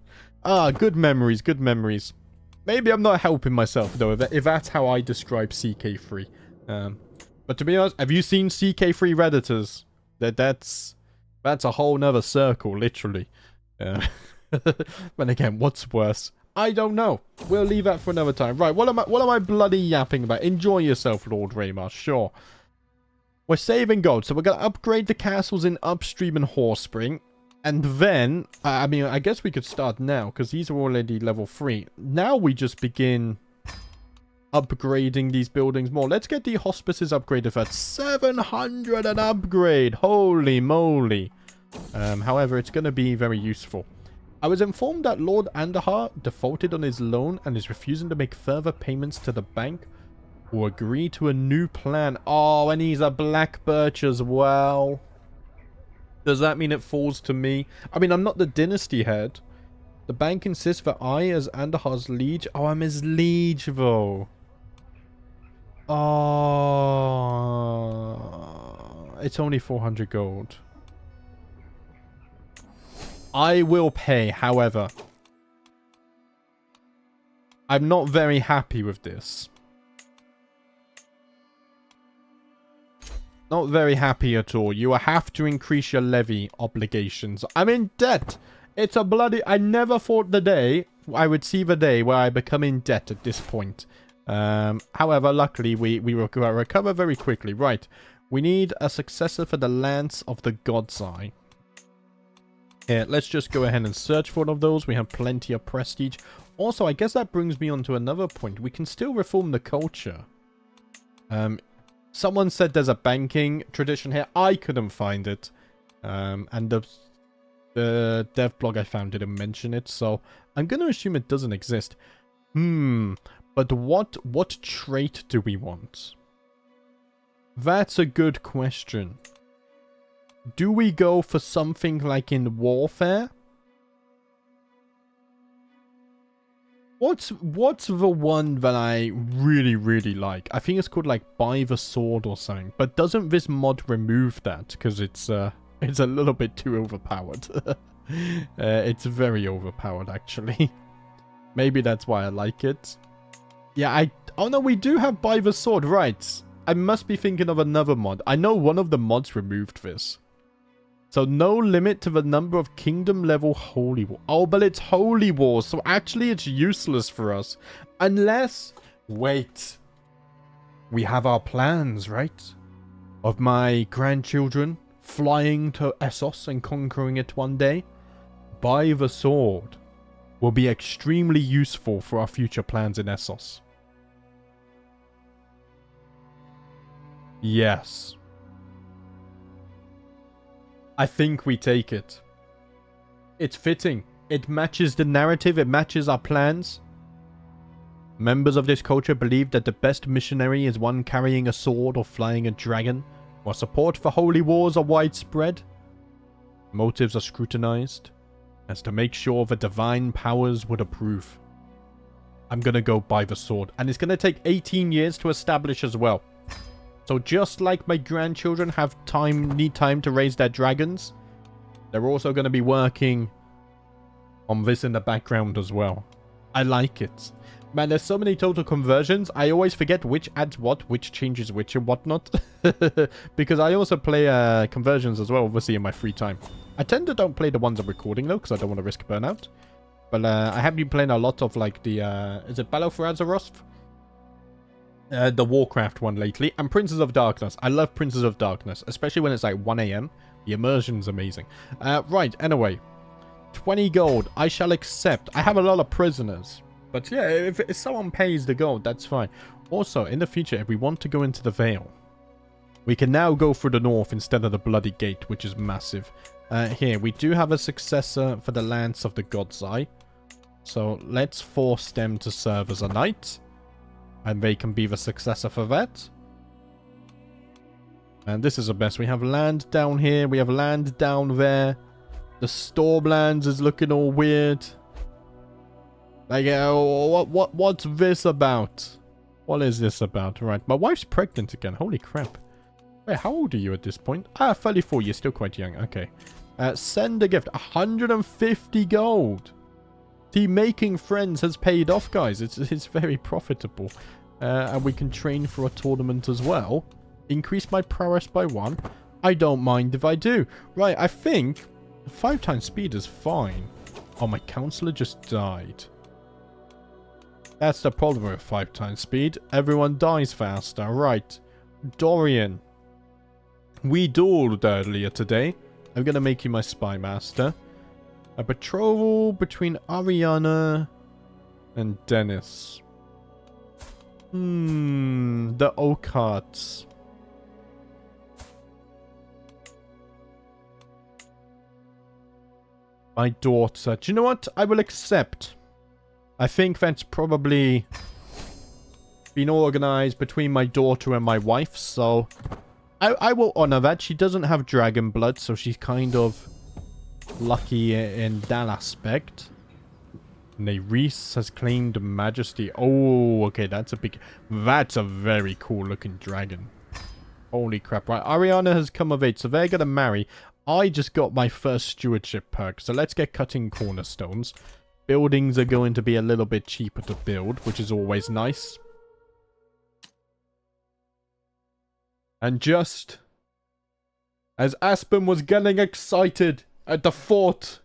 Ah, good memories, good memories. Maybe I'm not helping myself though if that's how I describe CK3. But to be honest, have you seen CK3 Redditors? That's a whole nother circle, literally. But again, what's worse? I don't know. We'll leave that for another time. Right, what am I bloody yapping about? Enjoy yourself, Lord Raymar, sure. We're saving gold, so we're going to upgrade the castles in Upstream and Horsespring. And then, I mean, I guess we could start now, because these are already level 3. Now we just begin upgrading these buildings more. Let's get the hospices upgraded first. 700 an upgrade! Holy moly! However, it's going to be very useful. I was informed that Lord Andahar defaulted on his loan and is refusing to make further payments to the bank or agree to a new plan. Oh, and he's a Blackbirch as well. Does that mean it falls to me? I mean, I'm not the dynasty head. The bank insists that I, as Andahar's liege... Oh, I'm his liege, though. Oh... It's only 400 gold. I will pay, however. I'm not very happy with this. Not very happy at all. You will have to increase your levy obligations. I'm in debt. It's a bloody... I never thought the day... I would see the day where I become in debt at this point. However, luckily, we will recover very quickly. Right. We need a successor for the Lance of the God's Eye. Yeah, let's just go ahead and search for one of those. We have plenty of prestige. Also, I guess that brings me on to another point. We can still reform the culture. Someone said there's a banking tradition here. I couldn't find it. And the dev blog I found didn't mention it. So I'm going to assume it doesn't exist. But what trait do we want? That's a good question. Do we go for something like in warfare? What's the one that I really, really like? I think it's called like Buy the Sword or something. But doesn't this mod remove that? Because it's a little bit too overpowered. It's very overpowered, actually. Maybe that's why I like it. Yeah, oh no, we do have Buy the Sword, right. I must be thinking of another mod. I know one of the mods removed this. So no limit to the number of kingdom level holy war. Oh, but it's holy wars, so actually it's useless for us. Unless... Wait. We have our plans, right? Of my grandchildren flying to Essos and conquering it one day. Buy the Sword will be extremely useful for our future plans in Essos. Yes. I think we take it. It's fitting. It matches the narrative. It matches our plans. Members of this culture believe that the best missionary is one carrying a sword or flying a dragon, while support for holy wars are widespread. Motives are scrutinized as to make sure the divine powers would approve. I'm going to go Buy the Sword. And it's going to take 18 years to establish as well. So just like my grandchildren need time to raise their dragons, they're also going to be working on this in the background as well. I like it. Man, there's so many total conversions. I always forget which adds what, which changes which and whatnot. Because I also play conversions as well, obviously, in my free time. I tend to don't play the ones I'm recording, though, because I don't want to risk burnout. But I have been playing a lot of, like, the... is it Battle for Azeroth? The Warcraft one lately, and Princes of Darkness. I love Princes of Darkness, especially when it's like 1 AM. The immersion's amazing. Right, anyway. 20 gold. I shall accept. I have a lot of prisoners. But yeah, if someone pays the gold, that's fine. Also, in the future, if we want to go into the Vale, we can now go through the north instead of the Bloody Gate, which is massive. Here, we do have a successor for the Lance of the God's Eye. So let's force them to serve as a knight. And they can be the successor for that. And this is the best. We have land down here. We have land down there. The Stormlands is looking all weird. Like, what's this about? What is this about? Right, my wife's pregnant again. Holy crap. Wait, how old are you at this point? Ah, 34. You're still quite young. Okay. Send a gift. 150 gold. The making friends has paid off, guys. It's very profitable. And we can train for a tournament as well. Increase my prowess by 1. I don't mind if I do. Right, I think 5 times speed is fine. Oh, my counselor just died. That's the problem with 5 times speed. Everyone dies faster. Right. Dorian. We dueled earlier today. I'm going to make you my spy master. A betrothal between Ariana and Dennis. The AGOT. My daughter. Do you know what? I will accept. I think that's probably been organized between my daughter and my wife, so I will honor that. She doesn't have dragon blood, so she's kind of lucky in that aspect. Nerys has claimed majesty. Oh, okay, that's a very cool looking dragon. Holy crap. Right, Ariana has come of age, so they're gonna marry. I just got my first stewardship perk, so let's get cutting cornerstones. Buildings are going to be a little bit cheaper to build, which is always nice. And just as Aspen was getting excited at the thought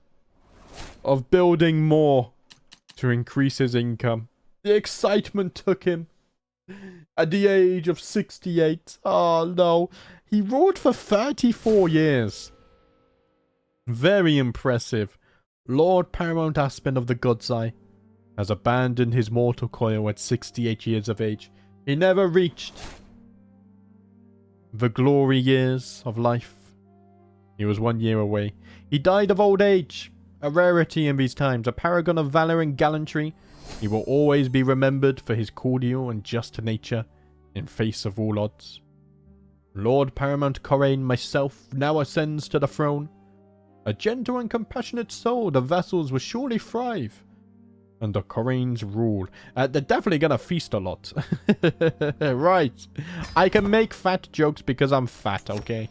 of building more to increase his income, the excitement took him. At the age of 68. Oh no. He ruled for 34 years. Very impressive. Lord Paramount Aspen of the God's Eye has abandoned his mortal coil at 68 years of age. He never reached the glory years of life. He was 1 year away. He died of old age. A rarity in these times. A paragon of valor and gallantry. He will always be remembered for his cordial and just nature in face of all odds. Lord Paramount Corraine, myself, now ascends to the throne. A gentle and compassionate soul, the vassals will surely thrive under Corraine's rule. They're definitely gonna feast a lot. Right. I can make fat jokes because I'm fat, okay?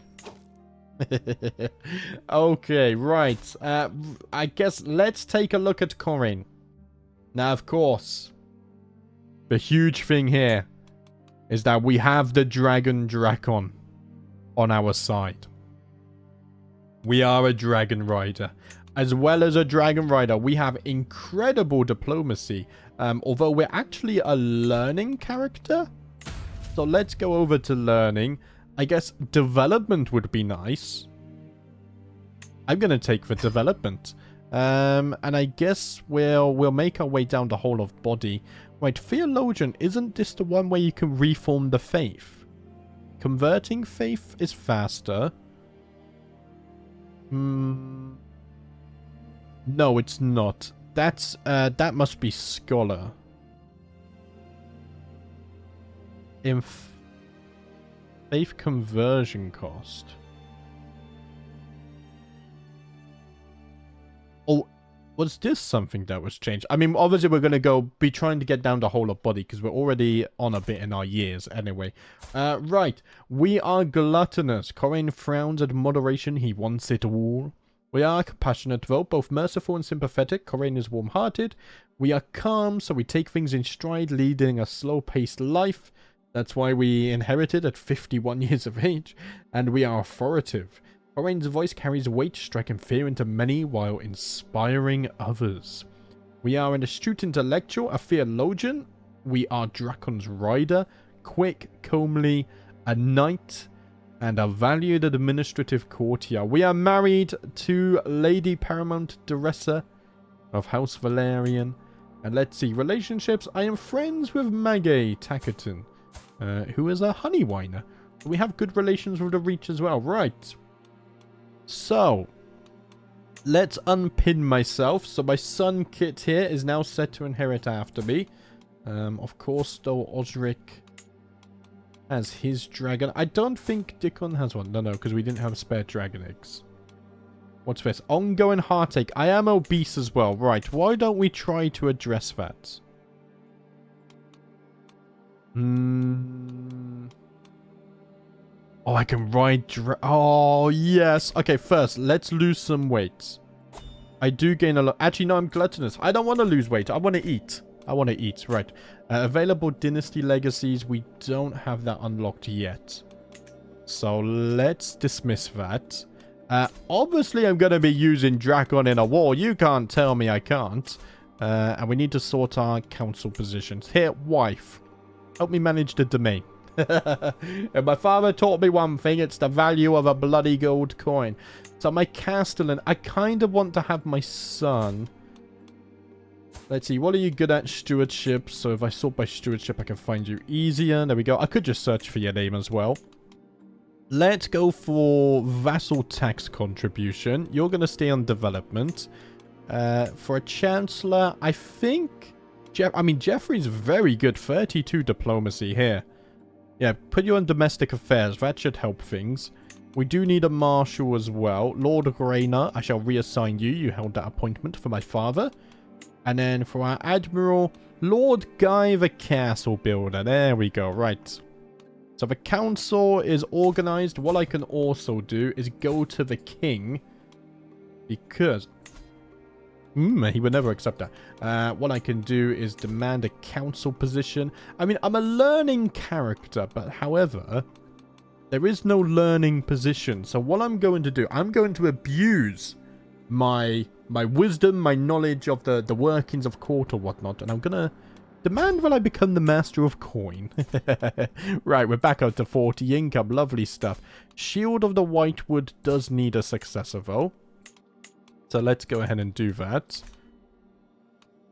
Okay, right. I guess let's take a look at Corraine. Now, of course, the huge thing here is that we have the Dragon Drakon on our side. We are a Dragon Rider. As well as a Dragon Rider, we have incredible diplomacy. Although we're actually a learning character. So let's go over to learning. I guess development would be nice. I'm going to take the development. And I guess we'll make our way down the whole of body. Right, Theologian, isn't this the one where you can reform the faith? Converting faith is faster. No, it's not. That must be Scholar. Faith conversion cost. Oh, was this something that was changed? I mean, obviously we're going to be trying to get down the whole of body because we're already on a bit in our years anyway. Right. We are gluttonous. Corraine frowns at moderation. He wants it all. We are compassionate though, both merciful and sympathetic. Corraine is warm-hearted. We are calm, so we take things in stride, leading a slow-paced life. That's why we inherited at 51 years of age. And we are authoritative. Corraine's voice carries weight, striking fear into many while inspiring others. We are an astute intellectual, a theologian. We are Drakon's rider, quick, comely, a knight, and a valued administrative courtier. We are married to Lady Paramount Duressa of House Valerian. And let's see, relationships. I am friends with Maggie Tackerton, who is a honey whiner. We have good relations with the Reach as well. Right. So, let's unpin myself. So my son Kit here is now set to inherit after me. Of course, though, Osric has his dragon. I don't think Dickon has one. No, because we didn't have spare dragon eggs. What's this? Ongoing heartache. I am obese as well. Right, why don't we try to address that? Hmm. Oh, I can ride... Oh, yes. Okay, first, let's lose some weight. I do gain a lot. Actually, no, I'm gluttonous. I don't want to lose weight. I want to eat. I want to eat. Right. Available dynasty legacies. We don't have that unlocked yet. So let's dismiss that. Obviously, I'm going to be using Dragon in a war. You can't tell me I can't. And we need to sort our council positions. Here, wife. Help me manage the domain. And my father taught me one thing. It's the value of a bloody gold coin. So my castellan, I kind of want to have my son. Let's see, what are you good at? Stewardship. So if I sort by stewardship, I can find you easier. There we go. I could just search for your name as well. Let's go for vassal tax contribution. You're going to stay on development. For a chancellor, I think... Jeffrey's very good. 32 diplomacy here. Yeah, put you on domestic affairs. That should help things. We do need a marshal as well. Lord Grainer, I shall reassign you. You held that appointment for my father. And then for our admiral, Lord Guy the castle builder. There we go. Right. So the council is organized. What I can also do is go to the king. Because... he would never accept that. What I can do is demand a council position. I mean, I'm a learning character, but however, there is no learning position. So what I'm going to do, I'm going to abuse my wisdom, my knowledge of the workings of court or whatnot, and I'm going to demand that I become the master of coin. Right, we're back up to 40 income. Lovely stuff. Shield of the Whitewood does need a successor, though. So let's go ahead and do that.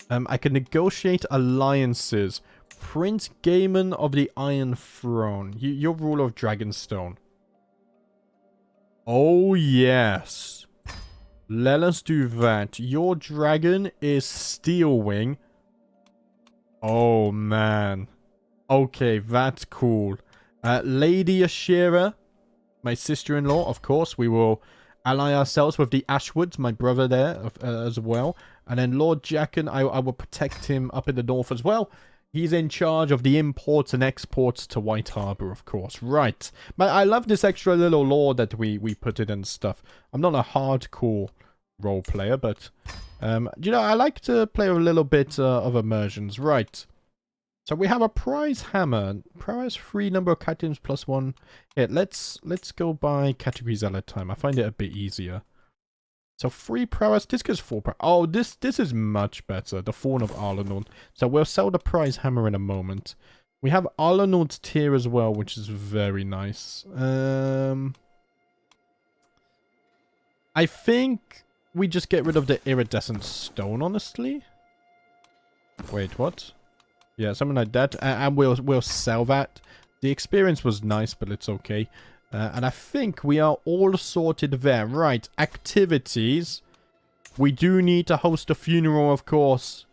I can negotiate alliances. Prince Gaiman of the Iron Throne. You're ruler of Dragonstone. Oh, yes. Let us do that. Your dragon is Steelwing. Oh, man. Okay, that's cool. Lady Ashira, my sister-in-law, of course. We will... ally ourselves with the Ashwoods, my brother there as well. And then Lord Jacken, I will protect him up in the north as well. He's in charge of the imports and exports to White Harbor, of course. Right. But I love this extra little lore that we put in and stuff. I'm not a hardcore role player, but... you know, I like to play a little bit of immersions. Right. So we have a prize hammer. Prize free number of items plus one. Here, let's go by categories at a time. I find it a bit easier. So 3 prowess. This gives 4 prowess. Oh, this is much better. The Fawn of Arlenord. So we'll sell the prize hammer in a moment. We have Arlenord's tier as well, which is very nice. I think we just get rid of the iridescent stone, honestly. Wait, what? Yeah, something like that. And we'll sell that. The experience was nice, but it's okay. And I think we are all sorted there. Right, activities. We do need to host a funeral, of course,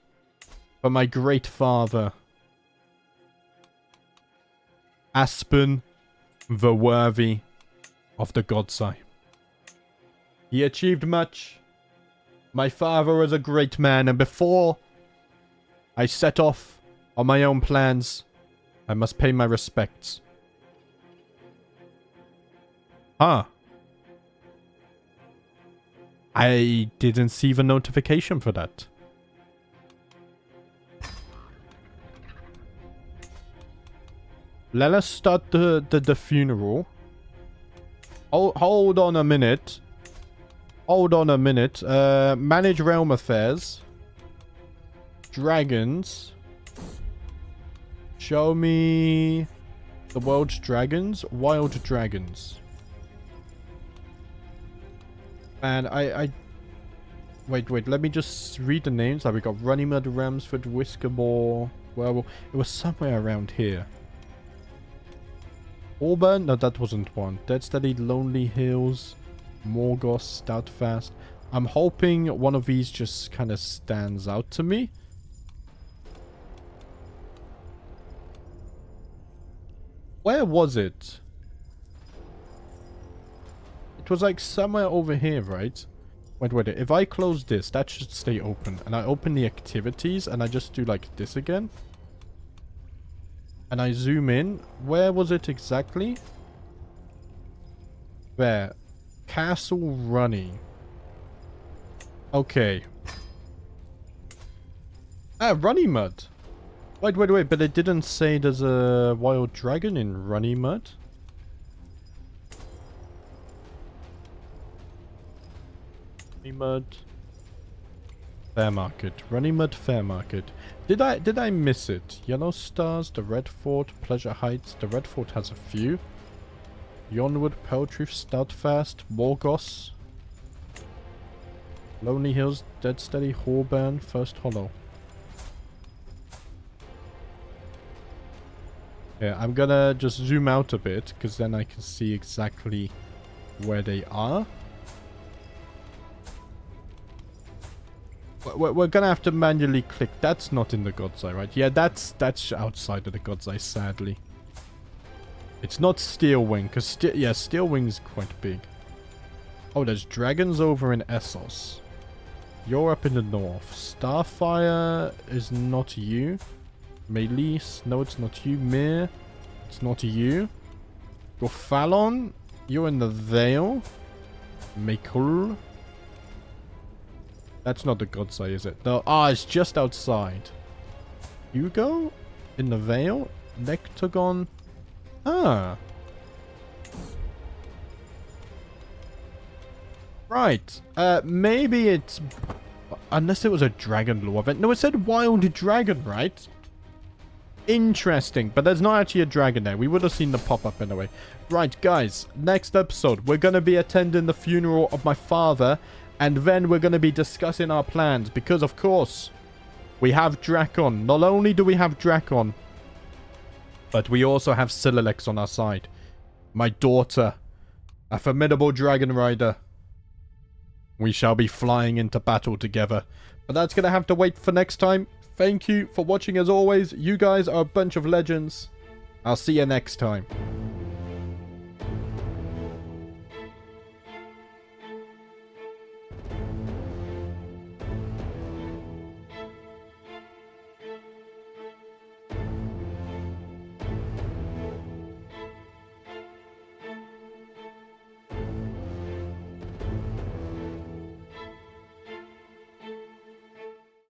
for my great father. Aspen, the worthy of the God's Eye. He achieved much. My father was a great man, and before I set off on my own plans, I must pay my respects. Huh. I didn't see the notification for that. Let us start the funeral. Hold on a minute. Hold on a minute. Manage realm affairs. Dragons. Show me the world's dragons. Wild dragons. And Wait, let me just read the names. Like we got Runnymede, Ramsford, Whiskerball, Werewolf. It was somewhere around here. Auburn? No, that wasn't one. Dead Steady, Lonely Hills, Morgoth, Stoutfast. I'm hoping one of these just kind of stands out to me. Where was it? It was like somewhere over here, right? Wait. If I close this, that should stay open. And I open the activities and I just do like this again. and I zoom in, where was it exactly? There. Castle running. Okay. Ah, Runnymud. Wait, but it didn't say there's a wild dragon in Runnymud. Runnymud Fair Market. Runnymud Fair Market. Did I miss it? Yellow Stars, the Red Fort, Pleasure Heights. The Red Fort has a few. Yonwood, Peltry, Stoutfast, Morgos, Lonely Hills, Dead Steady, Horburn, First Hollow. Yeah, I'm gonna just zoom out a bit, because then I can see exactly where they are. We're gonna have to manually click. That's not in the God's Eye, right? Yeah, that's outside of the God's Eye, sadly. It's not Steelwing, because Steelwing's quite big. Oh, there's dragons over in Essos. You're up in the north. Starfire is not you. Melis, no, it's not you. Mir, it's not you. Gorfallon, you're in the Vale. Makul. That's not the God's Eye, is it? No, it's just outside. Hugo? In the Vale? Nectagon? Ah. Right. Maybe it's... Unless it was a Dragon Lore event. No, it said Wild Dragon, right? Interesting. But there's not actually a dragon there. We would have seen the pop-up anyway. Right, guys. Next episode, we're going to be attending the funeral of my father. And then we're going to be discussing our plans. Because, of course, we have Drakon. Not only do we have Drakon, but we also have Silalex on our side. My daughter. A formidable dragon rider. We shall be flying into battle together. But that's going to have to wait for next time. Thank you for watching as always. You guys are a bunch of legends. I'll see you next time.